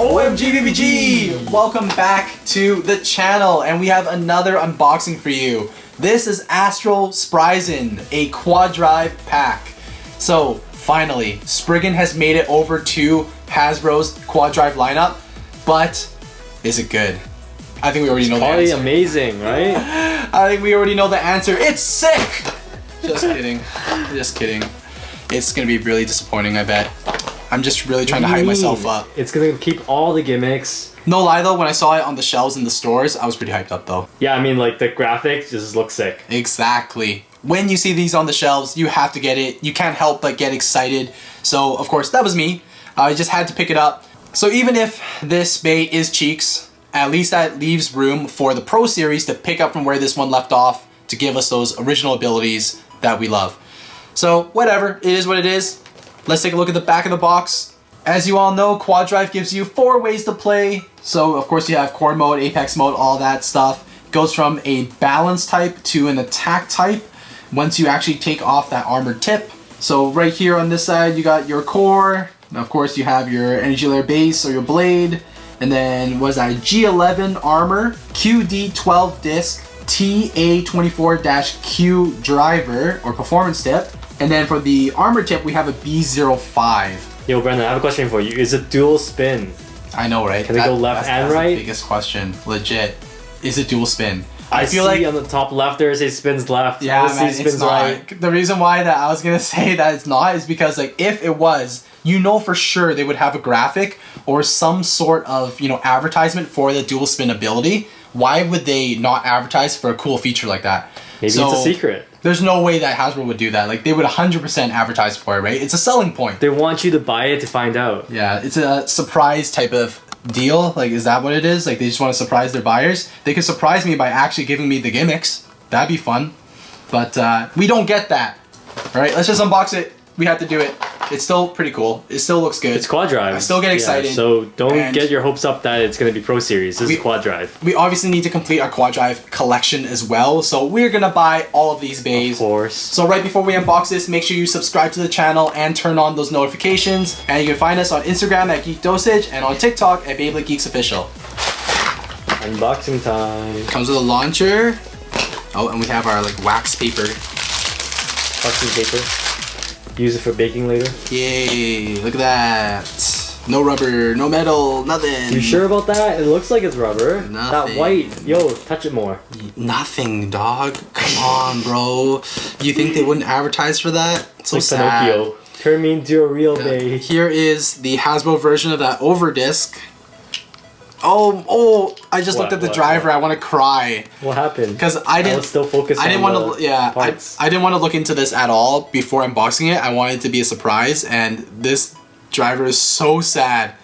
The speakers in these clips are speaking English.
OMG BBG! Welcome back to the channel, and we have another unboxing for you. This is Astral Spryzen, a QuadDrive pack. So finally, Spriggan has made it over to Hasbro's QuadDrive lineup, but is it good? I think we already know the answer. It's probably amazing, right? I think we already know the answer. It's sick! Just kidding. Just kidding. It's gonna be really disappointing, I bet. I'm just really trying to hype myself up. It's gonna keep all the gimmicks. No lie though, when I saw it on the shelves in the stores, I was pretty hyped up though. Yeah, I mean like the graphics just look sick. Exactly. When you see these on the shelves, you have to get it. You can't help but get excited. So of course, that was me. I just had to pick it up. So even if this Bey is cheeks, at least that leaves room for the Pro Series to pick up from where this one left off to give us those original abilities that we love. So whatever, it is what it is. Let's take a look at the back of the box. As you all know, QuadDrive gives you 4 ways to play. So of course you have core mode, apex mode, all that stuff. It goes from a balance type to an attack type once you actually take off that armored tip. So right here on this side you got your core. Of course you have your energy layer base or your blade. And then what is that? G11 armor, QD12 disc, TA24-Q driver or performance tip. And then for the armor tip, we have a B05. Yo, Brendan, I have a question for you. Is it dual spin? I know, right? Can it go left and right? That's the biggest question. Legit. Is it dual spin? I feel like on the top left there it spins left. Yeah, man, it's not. Right. The reason why that I was gonna say that it's not is because like if it was, you know for sure they would have a graphic or some sort of, you know, advertisement for the dual spin ability. Why would they not advertise for a cool feature like that? Maybe it's a secret. There's no way that Hasbro would do that. Like, they would 100% advertise for it, right? It's a selling point. They want you to buy it to find out. Yeah, it's a surprise type of deal. Like, is that what it is? Like, they just want to surprise their buyers? They could surprise me by actually giving me the gimmicks. That'd be fun. But we don't get that. All right, let's just unbox it. We have to do it. It's still pretty cool. It still looks good. It's QuadDrive. I still get excited. Yeah, so don't get your hopes up that it's going to be Pro Series. This is QuadDrive. We obviously need to complete our QuadDrive collection as well. So we're going to buy all of these Beys. Of course. So right before we unbox this, make sure you subscribe to the channel and turn on those notifications. And you can find us on Instagram at Geek Dosage and on TikTok at BeybladeGeeks Official. Unboxing time. Comes with a launcher. Oh, and we have our like wax paper. Parchment paper. Use it for baking later. Yay, look at that. No rubber, no metal, nothing. You sure about that? It looks like it's rubber. Nothing. That white. Yo, touch it more. Nothing, dog. Come on, bro. You think they wouldn't advertise for that? So like sad. Pinocchio. Turn me into a real Bey. Here is the Hasbro version of that over disc. Oh! I just looked at the driver. I want to cry. What happened? Because I didn't. Still focus. I didn't want to. Yeah, I didn't want to look into this at all before unboxing it. I wanted it to be a surprise, and this driver is so sad.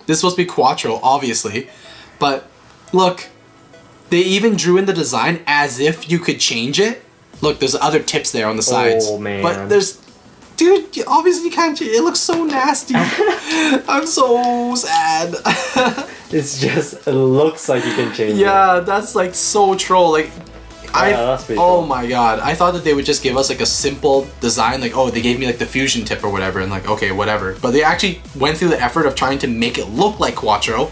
This is supposed to be Quattro, obviously, but look, they even drew in the design as if you could change it. Look, there's other tips there on the sides. Oh man! But there's. Dude, obviously you can't change it. It looks so nasty. I'm so sad. It's just, it looks like you can change it. Yeah, that's like so troll. Like, that's pretty oh troll. my god. I thought that they would just give us like a simple design. Like, oh, they gave me like the fusion tip or whatever. And like, okay, whatever. But they actually went through the effort of trying to make it look like Quattro.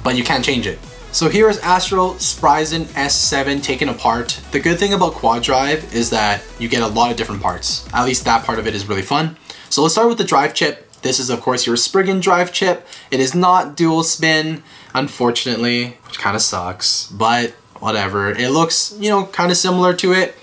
But you can't change it. So here is Astral Spryzen S7 taken apart. The good thing about QuadDrive is that you get a lot of different parts. At least that part of it is really fun. So let's start with the drive chip. This is of course your Spriggan drive chip. It is not dual spin, unfortunately, which kind of sucks, but whatever. It looks, you know, kind of similar to it.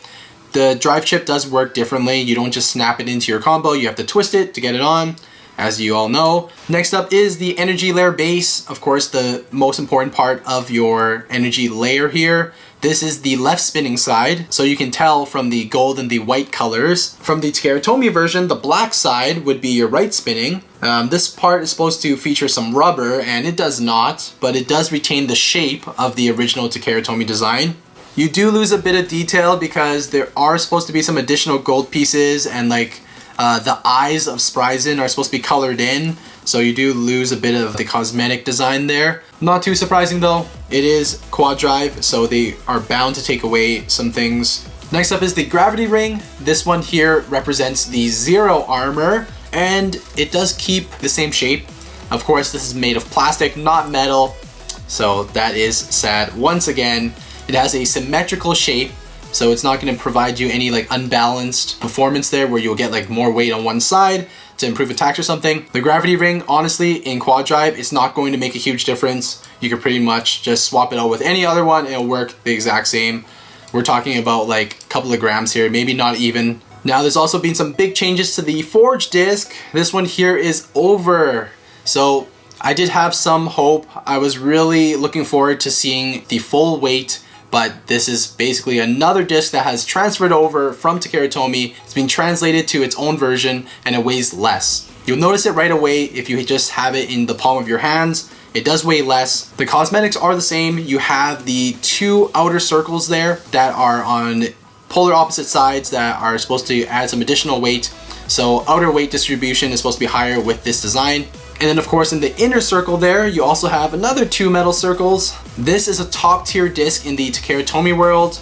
The drive chip does work differently. You don't just snap it into your combo. You have to twist it to get it on, as you all know. Next up is the energy layer base. Of course, the most important part of your energy layer here. This is the left spinning side, so you can tell from the gold and the white colors. From the Takeratomi version, the black side would be your right spinning. This part is supposed to feature some rubber, and it does not, but it does retain the shape of the original Takeratomi design. You do lose a bit of detail because there are supposed to be some additional gold pieces, and like the eyes of Spryzen are supposed to be colored in, so you do lose a bit of the cosmetic design there. Not too surprising though. It is QuadDrive, so they are bound to take away some things. Next up is the gravity ring. This one here represents the Zero armor, and it does keep the same shape. Of course, this is made of plastic, not metal, so that is sad. Once again, it has a symmetrical shape, so it's not going to provide you any like unbalanced performance there where you'll get like more weight on one side to improve attacks or something. The gravity ring, honestly, in QuadDrive, it's not going to make a huge difference. You could pretty much just swap it out with any other one and it'll work the exact same. We're talking about like a couple of grams here, maybe not even. Now there's also been some big changes to the forge disc. This one here is over. So I did have some hope. I was really looking forward to seeing the full weight, but this is basically another disc that has transferred over from Takara Tomy. It's been translated to its own version and it weighs less. You'll notice it right away if you just have it in the palm of your hands. It does weigh less. The cosmetics are the same. You have the two outer circles there that are on polar opposite sides that are supposed to add some additional weight. So outer weight distribution is supposed to be higher with this design. And then of course in the inner circle there, you also have another two metal circles. This is a top tier disc in the Takara Tomy world.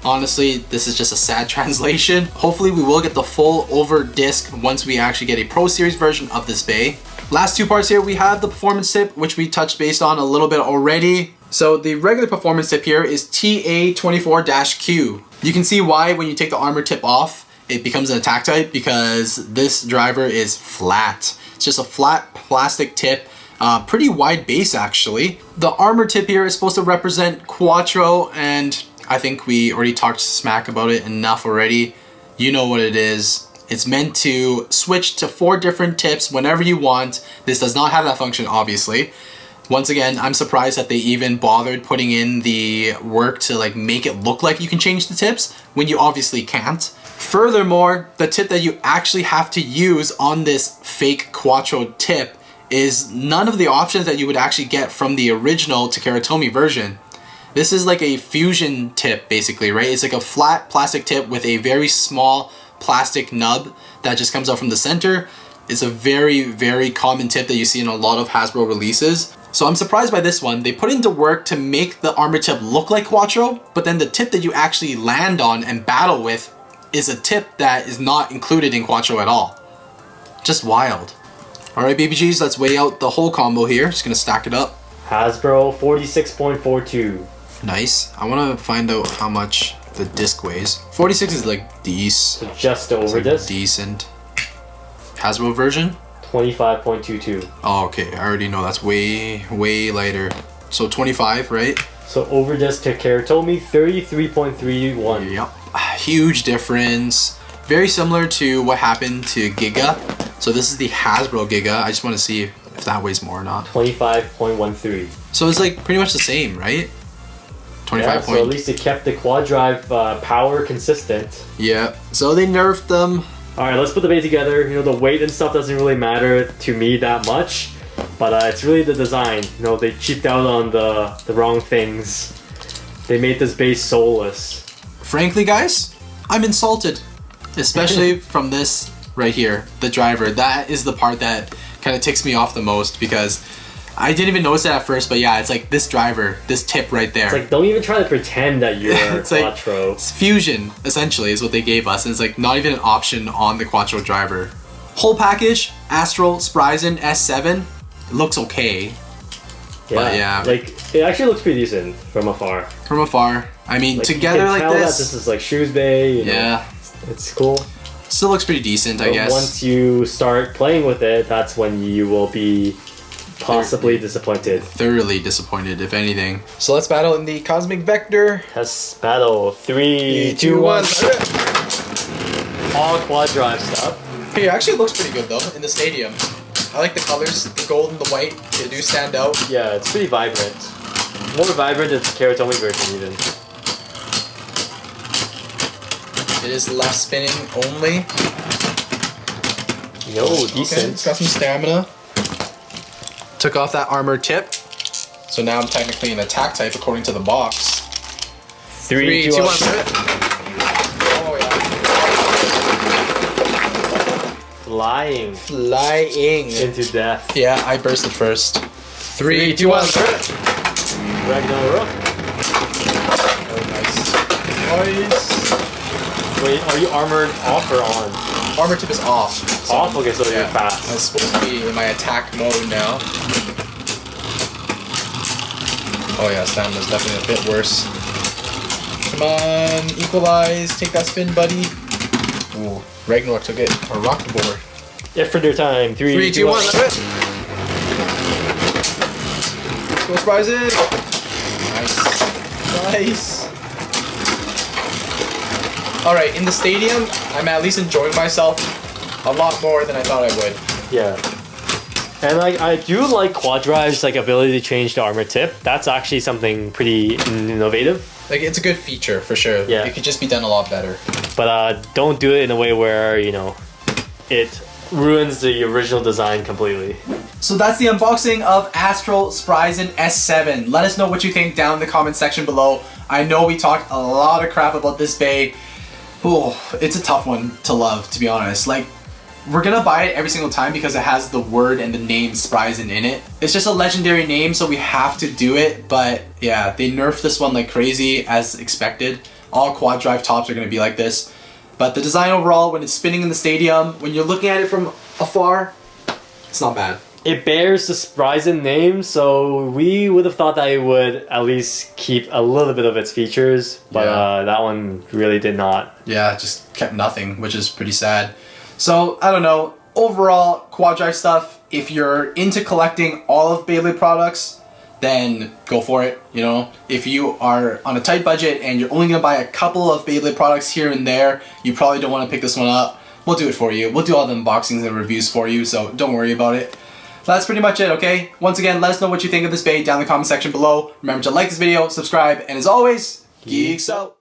Honestly, this is just a sad translation. Hopefully we will get the full over disc once we actually get a Pro Series version of this Bey. Last two parts here, we have the performance tip, which we touched based on a little bit already. So the regular performance tip here is TA24-Q. You can see why when you take the armor tip off, it becomes an attack type because this driver is flat. It's just a flat plastic tip, pretty wide base actually. The armor tip here is supposed to represent Quattro, and I think we already talked smack about it enough already. You know what it is. It's meant to switch to 4 different tips whenever you want. This does not have that function, obviously. Once again, I'm surprised that they even bothered putting in the work to like make it look like you can change the tips when you obviously can't. Furthermore, the tip that you actually have to use on this fake Quattro tip is none of the options that you would actually get from the original Takara Tomy version. This is like a fusion tip basically, right? It's like a flat plastic tip with a very small plastic nub that just comes out from the center. It's a very, very common tip that you see in a lot of Hasbro releases. So I'm surprised by this one. They put into work to make the armor tip look like Quattro, but then the tip that you actually land on and battle with is a tip that is not included in Quattro at all. Just wild. Alright, BeybladeGeeks, let's weigh out the whole combo here. Just gonna stack it up. Hasbro 46.42. Nice. I wanna find out how much the disc weighs. 46 is like decent. So just over like this? Decent. Hasbro version? 25.22. Oh, okay. I already know that's way, way lighter. So 25, right? So over this Takara Tomy 33.31. Yep. Huge difference. Very similar to what happened to Giga. So this is the Hasbro Giga. I just want to see if that weighs more or not. 25.13. So it's like pretty much the same, right? 25 yeah, so at least it kept the QuadDrive power consistent. Yeah, so they nerfed them. Alright, let's put the Bey together. You know, the weight and stuff doesn't really matter to me that much, but it's really the design. You know, they cheaped out on the wrong things. They made this Bey soulless. Frankly, guys, I'm insulted. Especially from this right here, the driver. That is the part that kind of ticks me off the most because I didn't even notice it at first, but yeah, it's like this driver, this tip right there. It's like, don't even try to pretend that you're Quattro. Like, it's fusion, essentially, is what they gave us. And it's like not even an option on the Quattro driver. Whole package, Astral Spryzen S7. It looks okay. Yeah, but yeah. Like, it actually looks pretty decent from afar. From afar. I mean, like, together you can like tell this. That this is like Shoes Bey. Yeah. It's cool. Still looks pretty decent, I guess. Once you start playing with it, that's when you will be possibly disappointed. Thoroughly disappointed, if anything. So let's battle in the Cosmic Vector. Let's battle. 3, 2, 1. All QuadDrive stuff. Hey, it actually looks pretty good though in the stadium. I like the colors, the gold and the white. They do stand out. Yeah, it's pretty vibrant. More vibrant than the Takara Tomy version even. It is left spinning only. Yo, decent. Okay, it's got some stamina. Took off that armor tip. So now I'm technically an attack type according to the box. 3, 2, 1. Oh yeah. Flying. Flying. Into death. Yeah, I bursted first. 3, 2, 1. Ragnarok. Oh, nice. Nice. Wait, are you armored off or on? armor tip is off. So, Off? Okay, so yeah, you're fast. I'm supposed to be in my attack mode now. Oh yeah, stamina's definitely a bit worse. Come on, equalize, take that spin, buddy. Ooh, Ragnar took it. A rock the board. Infinite time. 3, 2, 1. Let's go, Spryzen. Nice. Alright, in the stadium, I'm at least enjoying myself a lot more than I thought I would. Yeah. And I do like QuadDrive's ability to change the armor tip. That's actually something pretty innovative. Like, it's a good feature for sure. Yeah. It could just be done a lot better. But don't do it in a way where, it ruins the original design completely. So that's the unboxing of Astral Spryzen S7. Let us know what you think down in the comment section below. I know we talked a lot of crap about this Bey. Oh, it's a tough one to love, to be honest. Like, we're gonna buy it every single time because it has the word and the name Spryzen in it. It's just a legendary name, so we have to do it. But yeah, they nerfed this one like crazy as expected. All QuadDrive tops are gonna be like this. But the design overall, when it's spinning in the stadium, when you're looking at it from afar, it's not bad. It bears the Spryzen name, so we would have thought that it would at least keep a little bit of its features, but that one really did not. Yeah, it just kept nothing, which is pretty sad. So, I don't know, overall, QuadDrive stuff, if you're into collecting all of Beyblade products, then go for it, If you are on a tight budget and you're only going to buy a couple of Beyblade products here and there, you probably don't want to pick this one up. We'll do it for you. We'll do all the unboxings and reviews for you, so don't worry about it. That's pretty much it, okay? Once again, let us know what you think of this Bey down in the comment section below. Remember to like this video, subscribe, and as always, geeks out!